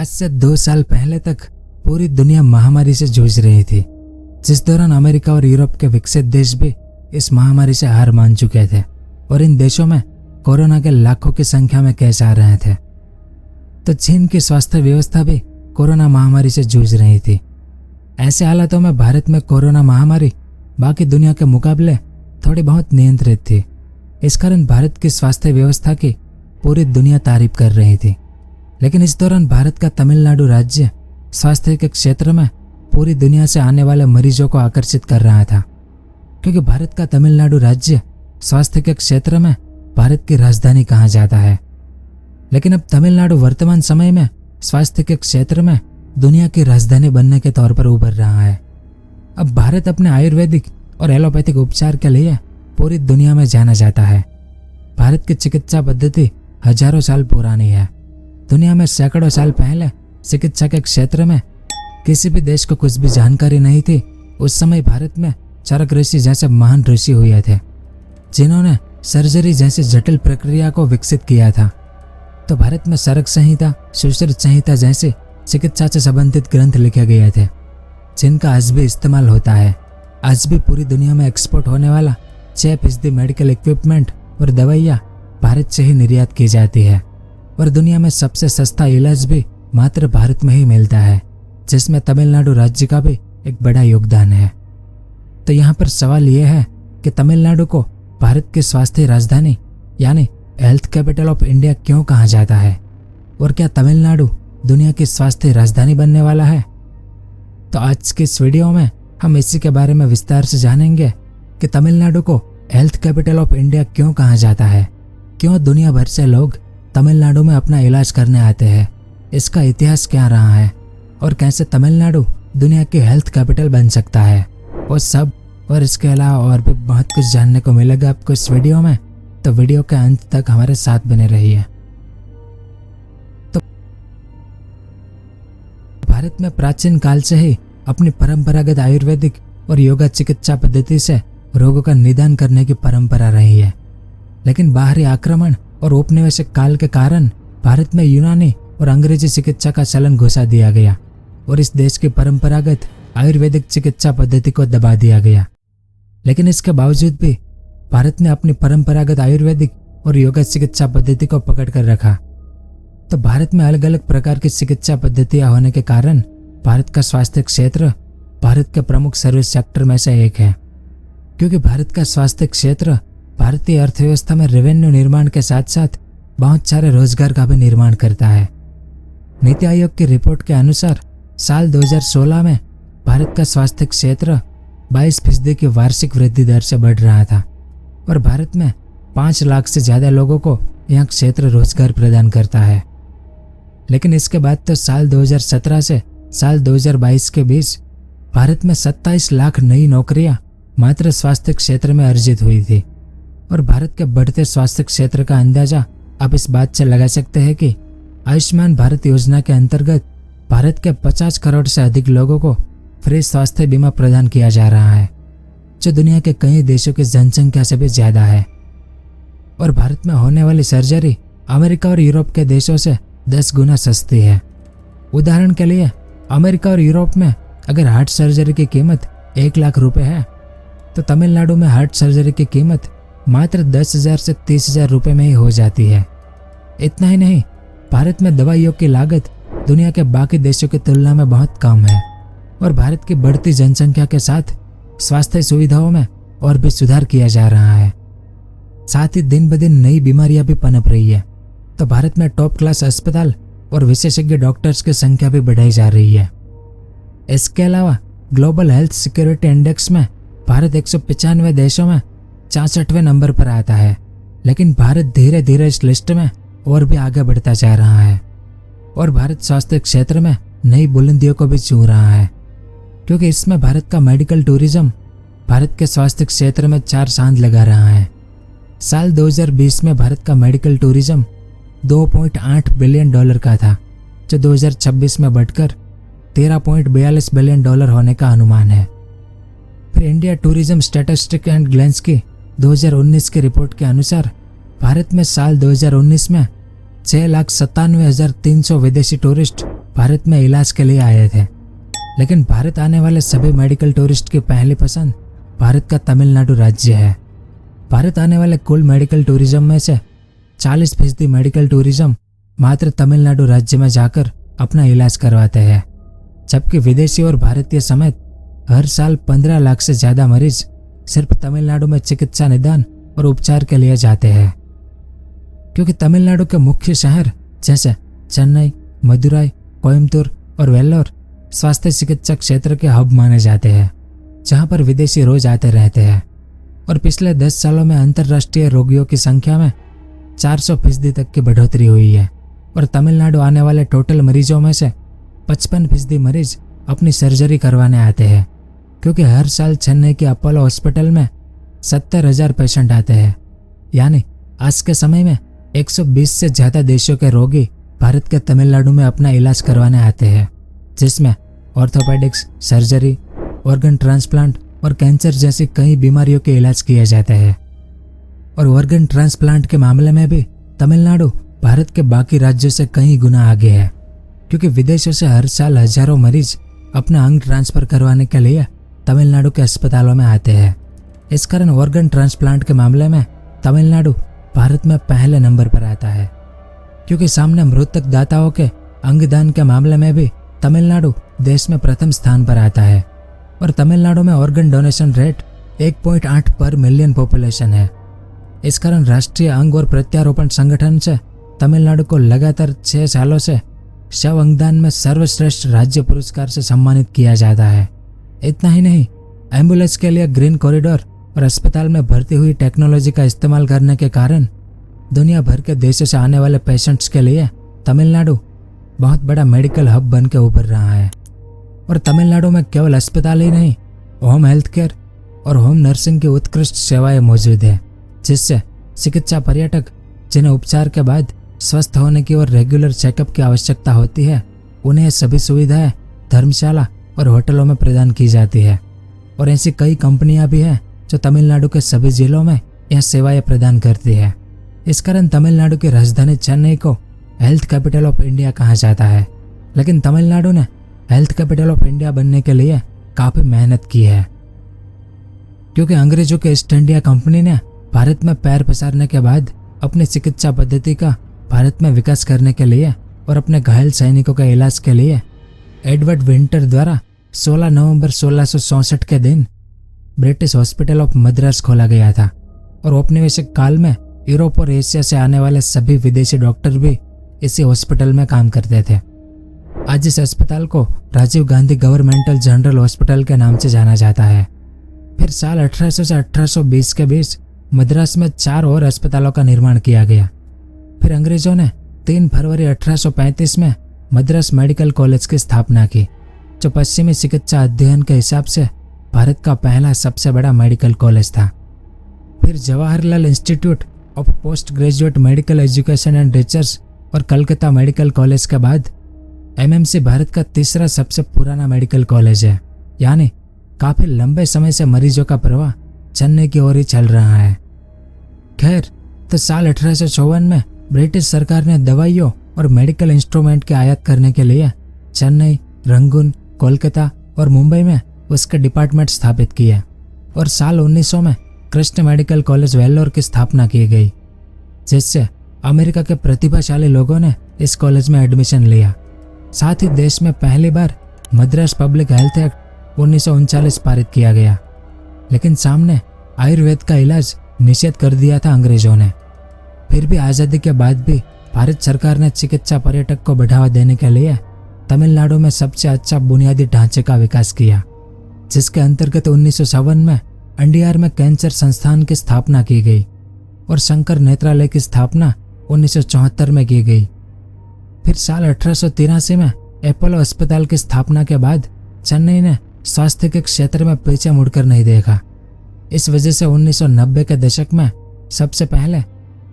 आज से 2 साल पहले तक पूरी दुनिया महामारी से जूझ रही थी, जिस दौरान अमेरिका और यूरोप के विकसित देश भी इस महामारी से हार मान चुके थे और इन देशों में कोरोना के लाखों की संख्या में केस आ रहे थे। तो चीन की स्वास्थ्य व्यवस्था भी कोरोना महामारी से जूझ रही थी। ऐसे हालातों में भारत में कोरोना महामारी बाकी दुनिया के मुकाबले थोड़ी बहुत नियंत्रित थी। इस कारण भारत की स्वास्थ्य व्यवस्था की पूरी दुनिया तारीफ कर रही थी। लेकिन इस दौरान भारत का तमिलनाडु राज्य स्वास्थ्य के क्षेत्र में पूरी दुनिया से आने वाले मरीजों को आकर्षित कर रहा था, क्योंकि भारत का तमिलनाडु राज्य स्वास्थ्य के क्षेत्र में भारत की राजधानी कहा जाता है। लेकिन अब तमिलनाडु वर्तमान समय में स्वास्थ्य के क्षेत्र में दुनिया की राजधानी बनने के तौर पर उभर रहा है। अब भारत अपने आयुर्वेदिक और एलोपैथिक उपचार के लिए पूरी दुनिया में जाना जाता है। भारत की चिकित्सा पद्धति हजारों साल पुरानी है। दुनिया में सैकड़ों साल पहले चिकित्सा के क्षेत्र में किसी भी देश को कुछ भी जानकारी नहीं थी। उस समय भारत में चरक ऋषि जैसे महान ऋषि हुए थे, जिन्होंने सर्जरी जैसी जटिल प्रक्रिया को विकसित किया था। तो भारत में सरक संहिता, सुश्रुत संहिता जैसे चिकित्सा से संबंधित ग्रंथ लिखे गए थे, जिनका आज भी इस्तेमाल होता है। आज भी पूरी दुनिया में एक्सपोर्ट होने वाला 6% मेडिकल इक्विपमेंट और दवाइयाँ भारत से ही निर्यात की जाती है। और दुनिया में सबसे सस्ता इलाज भी मात्र भारत में ही मिलता है, जिसमें तमिलनाडु राज्य का भी एक बड़ा योगदान है। तो यहाँ पर सवाल यह है कि तमिलनाडु को भारत की स्वास्थ्य राजधानी यानी हेल्थ कैपिटल ऑफ इंडिया क्यों कहा जाता है, और क्या तमिलनाडु दुनिया की स्वास्थ्य राजधानी बनने वाला है? तो आज की इस वीडियो में हम इसी के बारे में विस्तार से जानेंगे कि तमिलनाडु को हेल्थ कैपिटल ऑफ इंडिया क्यों कहा जाता है, क्यों दुनिया भर से लोग तमिलनाडु में अपना इलाज करने आते हैं, इसका इतिहास क्या रहा है, और कैसे तमिलनाडु दुनिया की हेल्थ कैपिटल बन सकता है। वो सब और इसके अलावा और भी बहुत कुछ जानने को मिलेगा आपको इस वीडियो में, तो वीडियो के अंत तक हमारे साथ बने रहिए। तो भारत में प्राचीन काल से ही अपनी परंपरागत आयुर्वेदिक और योगा चिकित्सा पद्धति से रोगों का निदान करने की परंपरा रही है। लेकिन बाहरी आक्रमण और औपनिवेशिक काल के कारण भारत में यूनानी और अंग्रेजी चिकित्सा का चलन घुसा दिया गया और इस देश की परंपरागत आयुर्वेदिक चिकित्सा पद्धति को दबा दिया गया। लेकिन इसके बावजूद भी भारत ने अपनी परंपरागत आयुर्वेदिक और योगा चिकित्सा पद्धति को पकड़ कर रखा। तो भारत में अलग अलग प्रकार की चिकित्सा पद्धतियां होने के कारण भारत का स्वास्थ्य क्षेत्र भारत के प्रमुख सर्विस सेक्टर में से एक है, क्योंकि भारत का स्वास्थ्य क्षेत्र भारतीय अर्थव्यवस्था में रेवेन्यू निर्माण के साथ साथ बहुत सारे रोजगार का भी निर्माण करता है। नीति आयोग की रिपोर्ट के अनुसार साल 2016 में भारत का स्वास्थ्य क्षेत्र 22% की वार्षिक वृद्धि दर से बढ़ रहा था और भारत में 5 लाख से ज्यादा लोगों को यह क्षेत्र रोजगार प्रदान करता है। लेकिन इसके बाद तो साल 2017 से साल 2022 के बीच भारत में 27 लाख नई नौकरियां मात्र स्वास्थ्य क्षेत्र में अर्जित हुई थी। और भारत के बढ़ते स्वास्थ्य क्षेत्र का अंदाजा आप इस बात से लगा सकते हैं कि आयुष्मान भारत योजना के अंतर्गत भारत के 50 करोड़ से अधिक लोगों को फ्री स्वास्थ्य बीमा प्रदान किया जा रहा है, जो दुनिया के कई देशों की जनसंख्या से भी ज्यादा है। और भारत में होने वाली सर्जरी अमेरिका और यूरोप के देशों से 10 गुना सस्ती है। उदाहरण के लिए अमेरिका और यूरोप में अगर हार्ट सर्जरी की कीमत 1 लाख रुपए है, तो तमिलनाडु में हार्ट सर्जरी की कीमत मात्र 10,000 से 30,000 रुपये में ही हो जाती है। इतना ही नहीं, भारत में दवाइयों की लागत दुनिया के बाकी देशों की तुलना में बहुत कम है और भारत की बढ़ती जनसंख्या के साथ स्वास्थ्य सुविधाओं में और भी सुधार किया जा रहा है। साथ ही दिन ब दिन नई बीमारियां भी पनप रही है, तो भारत में टॉप क्लास अस्पताल और विशेषज्ञ डॉक्टर्स की संख्या भी बढ़ाई जा रही है। इसके अलावा ग्लोबल हेल्थ सिक्योरिटी इंडेक्स में भारत 195 देशों में 66वें नंबर पर आता है। लेकिन भारत धीरे धीरे इस लिस्ट में और भी आगे बढ़ता जा रहा है और भारत स्वास्थ्य क्षेत्र में नई बुलंदियों को भी छू रहा है, क्योंकि इसमें भारत का मेडिकल टूरिज्म भारत के स्वास्थ्य क्षेत्र में 4 चांद लगा रहा है। साल 2020 में भारत का मेडिकल टूरिज्म $2.8 बिलियन का था, जो 2026 में बढ़कर $13.42 बिलियन होने का अनुमान है। फिर India tourism statistics and glance की 2019 की रिपोर्ट के अनुसार भारत में साल 2019 में 6,97,300 विदेशी टूरिस्ट भारत में इलाज के लिए आए थे। लेकिन भारत आने वाले सभी मेडिकल टूरिस्ट की पहली पसंद भारत का तमिलनाडु राज्य है। भारत आने वाले कुल मेडिकल टूरिज्म में से 40% मेडिकल टूरिज्म मात्र तमिलनाडु राज्य में जाकर अपना इलाज करवाते हैं, जबकि विदेशी और भारतीय समेत हर साल 15 लाख से ज्यादा मरीज सिर्फ तमिलनाडु में चिकित्सा निदान और उपचार के लिए जाते हैं। क्योंकि तमिलनाडु के मुख्य शहर जैसे चेन्नई, मदुराई, कोयम्बतूर और वेल्लोर स्वास्थ्य चिकित्सा क्षेत्र के हब माने जाते हैं, जहां पर विदेशी रोज आते रहते हैं। और पिछले 10 सालों में अंतर्राष्ट्रीय रोगियों की संख्या में 400% तक की बढ़ोतरी हुई है। और तमिलनाडु आने वाले टोटल मरीजों में से 55% मरीज अपनी सर्जरी करवाने आते हैं, क्योंकि हर साल चेन्नई के अपोलो हॉस्पिटल में 70,000 पेशेंट आते हैं। यानी आज के समय में 120 से ज्यादा देशों के रोगी भारत के तमिलनाडु में अपना इलाज करवाने आते हैं, जिसमें ऑर्थोपेडिक्स, सर्जरी, ऑर्गन ट्रांसप्लांट और कैंसर जैसी कई बीमारियों के इलाज किए जाते हैं। और ऑर्गन ट्रांसप्लांट के मामले में भी तमिलनाडु भारत के बाकी राज्यों से कई गुना आगे है, क्योंकि विदेशों से हर साल हजारों मरीज अपना अंग ट्रांसफर करवाने के लिए तमिलनाडु के अस्पतालों में आते हैं। इस कारण ऑर्गन ट्रांसप्लांट के मामले में तमिलनाडु भारत में पहले नंबर पर आता है, क्योंकि सामने मृतक दाताओं के अंगदान के मामले में भी तमिलनाडु देश में प्रथम स्थान पर आता है। और तमिलनाडु में ऑर्गन डोनेशन रेट 1.8 पर मिलियन पॉपुलेशन है। इस कारण राष्ट्रीय अंग और प्रत्यारोपण संगठन से तमिलनाडु को लगातार 6 सालों से शव अंगदान में सर्वश्रेष्ठ राज्य पुरस्कार से सम्मानित किया जाता है। इतना ही नहीं, एम्बुलेंस के लिए ग्रीन कॉरिडोर और अस्पताल में भर्ती हुई टेक्नोलॉजी का इस्तेमाल करने के कारण दुनिया भर के देशों से आने वाले पेशेंट्स के लिए तमिलनाडु बहुत बड़ा मेडिकल हब बन के उभर रहा है। और तमिलनाडु में केवल अस्पताल ही नहीं, होम हेल्थ केयर और होम नर्सिंग की उत्कृष्ट सेवाएं मौजूद है, जिससे चिकित्सा पर्यटक जिन्हें उपचार के बाद स्वस्थ होने की और रेगुलर चेकअप की आवश्यकता होती है, उन्हें सभी सुविधाएं धर्मशाला और होटलों में प्रदान की जाती है। और ऐसी कई कंपनियां भी हैं जो तमिलनाडु के सभी जिलों में यह सेवाएं प्रदान करती है। इस कारण तमिलनाडु की राजधानी चेन्नई को हेल्थ कैपिटल ऑफ इंडिया कहा जाता है। लेकिन तमिलनाडु ने हेल्थ कैपिटल ऑफ इंडिया बनने के लिए काफी मेहनत की है, क्योंकि अंग्रेजों के ईस्ट इंडिया कंपनी ने भारत में पैर पसारने के बाद अपनी चिकित्सा पद्धति का भारत में विकास करने के लिए और अपने घायल सैनिकों के इलाज के लिए एडवर्ड विंटर द्वारा 16 नवंबर 1664 के दिन ब्रिटिश हॉस्पिटल ऑफ मद्रास खोला गया था। और औपनिवेशिक काल में यूरोप और एशिया से आने वाले सभी विदेशी डॉक्टर भी इसी हॉस्पिटल में काम करते थे। आज इस अस्पताल को Rajiv Gandhi governmental general hospital के नाम से जाना जाता है। फिर साल 1800 से 1820 के बीच मद्रास में 4 और अस्पतालों का निर्माण किया गया। फिर अंग्रेजों ने 3 फरवरी 1835 में मद्रास मेडिकल कॉलेज की स्थापना की, जो पश्चिमी चिकित्सा अध्ययन के हिसाब से भारत का पहला सबसे बड़ा मेडिकल कॉलेज था। फिर Jawaharlal institute of post graduate medical education and research और कलकत्ता मेडिकल कॉलेज के बाद एमएमसी भारत का तीसरा सबसे पुराना मेडिकल कॉलेज है। यानी काफी लंबे समय से मरीजों का प्रवाह चेन्नई की ओर ही चल रहा है। खैर, तो साल 1854 में ब्रिटिश सरकार ने दवाइयों और मेडिकल इंस्ट्रूमेंट की आयात करने के लिए चेन्नई, रंगून, कोलकाता और मुंबई में उसके डिपार्टमेंट स्थापित किए। और साल 1900 में कृष्ण मेडिकल कॉलेज वेल्लोर की स्थापना की गई, जिससे अमेरिका के प्रतिभाशाली लोगों ने इस कॉलेज में एडमिशन लिया। साथ ही देश में पहली बार मद्रास पब्लिक हेल्थ एक्ट 1939 पारित किया गया। लेकिन सामने आयुर्वेद का इलाज निषेध कर दिया था अंग्रेजों ने। फिर भी आज़ादी के बाद भी भारत सरकार ने चिकित्सा पर्यटक को बढ़ावा देने के लिए तमिलनाडु में सबसे अच्छा बुनियादी ढांचे का विकास किया, जिसके अंतर्गत 1957 में एनडीआर में कैंसर संस्थान की स्थापना की गई और शंकर नेत्रालय की स्थापना 1974 में की गई। फिर साल 1883 में अपोलो अस्पताल की स्थापना के बाद चेन्नई ने स्वास्थ्य के क्षेत्र में पीछे मुड़कर नहीं देखा। इस वजह से 1990 के दशक में सबसे पहले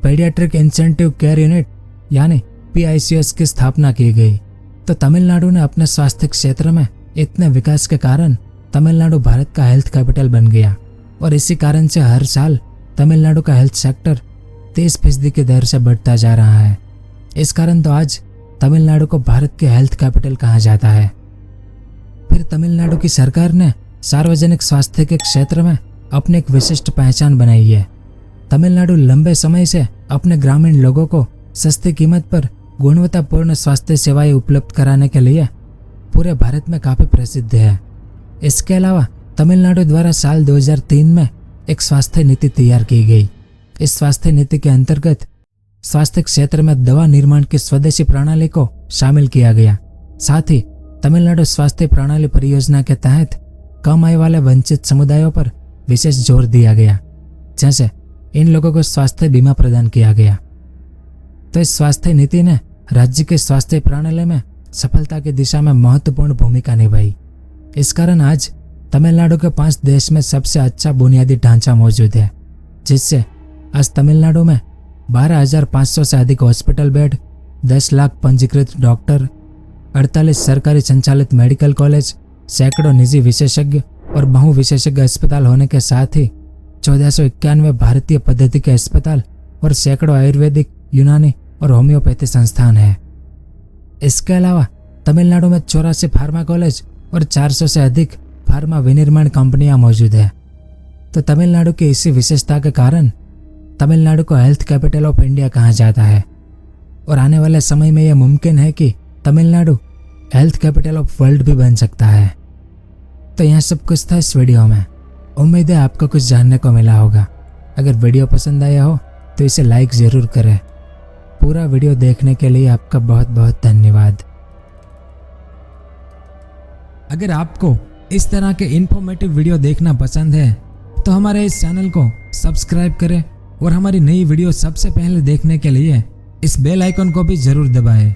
पीडियाट्रिक इंसेंटिव केयर यूनिट यानी PICS की स्थापना की गई। तो तमिलनाडु ने अपने स्वास्थ्य क्षेत्र में इतने विकास के कारण तमिलनाडु भारत का हेल्थ कैपिटल बन गया। और इसी कारण से हर साल तमिलनाडु का हेल्थ सेक्टर 30% की दर से बढ़ता जा रहा है। इस कारण तो आज तमिलनाडु को भारत के हेल्थ कैपिटल कहा जाता है। फिर तमिलनाडु की सरकार ने सार्वजनिक स्वास्थ्य के क्षेत्र में अपनी एक विशिष्ट पहचान बनाई है। तमिलनाडु लंबे समय से अपने ग्रामीण लोगों को सस्ती कीमत पर गुणवत्तापूर्ण स्वास्थ्य सेवाएं उपलब्ध कराने के लिए पूरे भारत में काफी प्रसिद्ध है। इसके अलावा तमिलनाडु द्वारा साल 2003 में एक स्वास्थ्य नीति तैयार की गई। इस स्वास्थ्य नीति के अंतर्गत स्वास्थ्य क्षेत्र में दवा निर्माण की स्वदेशी प्रणाली को शामिल किया गया। साथ ही तमिलनाडु स्वास्थ्य प्रणाली परियोजना के तहत कम आय वाले वंचित समुदायों पर विशेष जोर दिया गया, जैसे इन लोगों को स्वास्थ्य बीमा प्रदान किया गया। तो इस स्वास्थ्य नीति ने राज्य के स्वास्थ्य प्रणाली में सफलता की दिशा में महत्वपूर्ण भूमिका निभाई। इस कारण आज तमिलनाडु के 5 देश में सबसे अच्छा बुनियादी ढांचा मौजूद है, जिससे आज तमिलनाडु में 12,500 से अधिक हॉस्पिटल बेड, 10 लाख पंजीकृत डॉक्टर, 48 सरकारी संचालित मेडिकल कॉलेज, सैकड़ों निजी विशेषज्ञ और बहु विशेषज्ञ अस्पताल होने के साथ ही 1491 भारतीय पद्धति के अस्पताल और सैकड़ों आयुर्वेदिक, यूनानी और होम्योपैथी संस्थान है। इसके अलावा तमिलनाडु में 84 फार्मा कॉलेज और 400 से अधिक फार्मा विनिर्माण कंपनियां मौजूद है। तो तमिलनाडु की इसी विशेषता के कारण तमिलनाडु को हेल्थ कैपिटल ऑफ इंडिया कहा जाता है और आने वाले समय में यह मुमकिन है कि Tamil Nadu health capital of world भी बन सकता है। तो यह सब कुछ था इस वीडियो में। उम्मीद है आपको कुछ जानने को मिला होगा। अगर वीडियो पसंद आया हो तो इसे लाइक ज़रूर करें। पूरा वीडियो देखने के लिए आपका बहुत बहुत धन्यवाद। अगर आपको इस तरह के इन्फॉर्मेटिव वीडियो देखना पसंद है तो हमारे इस चैनल को सब्सक्राइब करें और हमारी नई वीडियो सबसे पहले देखने के लिए इस बेल आइकन को भी जरूर दबाएं।